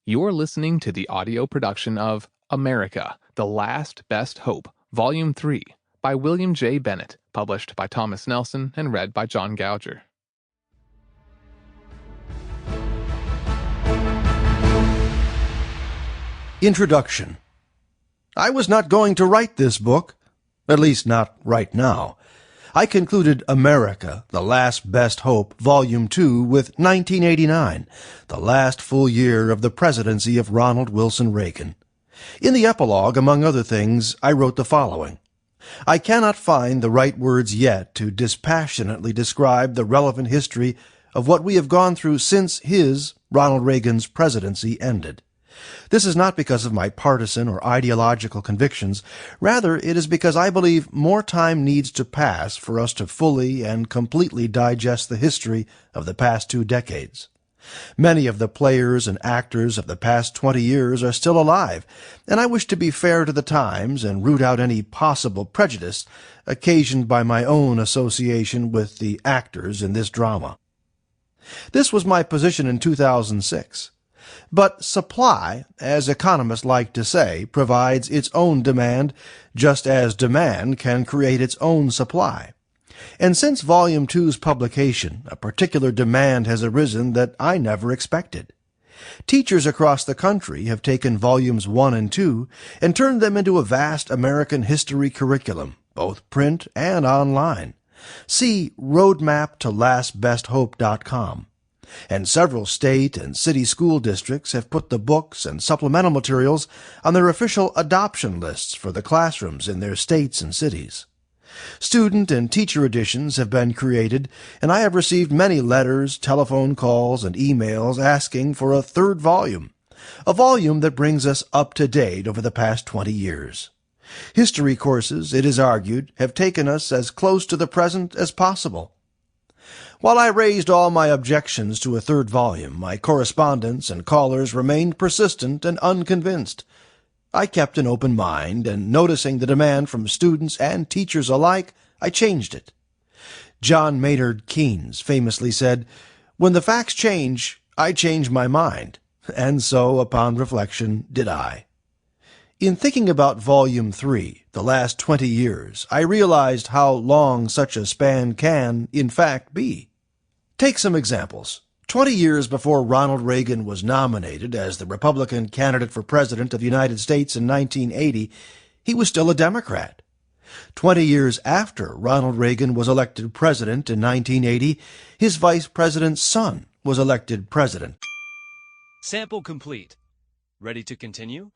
You're listening to the audio production of America, The Last Best Hope, Volume 3, by William J. Bennett, published by Thomas Nelson and read by Jon Gauger. Introduction. I was not going to write this book, at least not right now. I concluded America, The Last Best Hope, Volume 2 with 1989, the last full year of the presidency of Ronald Wilson Reagan. In the epilogue, among other things, I wrote the following. I cannot find the right words yet to dispassionately describe the relevant history of what we have gone through since his, Ronald Reagan's, presidency ended. This is not because of my partisan or ideological convictions. Rather, it is because I believe more time needs to pass for us to fully and completely digest the history of the past 2 decades. Many of the players and actors of the past 20 years are still alive, and I wish to be fair to the times and root out any possible prejudice occasioned by my own association with the actors in this drama. This was my position in 2006. But supply, as economists like to say, provides its own demand, just as demand can create its own supply. And since Volume 2's publication, a particular demand has arisen that I never expected. Teachers across the country have taken Volumes 1 and 2 and turned them into a vast American history curriculum, both print and online. See roadmap-to-lastbesthope.com. And several state and city school districts have put the books and supplemental materials on their official adoption lists for the classrooms in their states and cities. Student and teacher editions have been created, and I have received many letters, telephone calls, and emails asking for a third volume, a volume that brings us up to date over the past 20 years. History courses, it is argued, have taken us as close to the present as possible. While I raised all my objections to a third volume, my correspondents and callers remained persistent and unconvinced. I kept an open mind, and noticing the demand from students and teachers alike, I changed it. John Maynard Keynes famously said, "When the facts change, I change my mind." And so, upon reflection, did I. In thinking about Volume 3, the last 20 years, I realized how long such a span can, in fact, be. Take some examples. 20 years before Ronald Reagan was nominated as the Republican candidate for President of the United States in 1980, he was still a Democrat. 20 years after Ronald Reagan was elected president in 1980, his vice president's son was elected president. Sample complete. Ready to continue?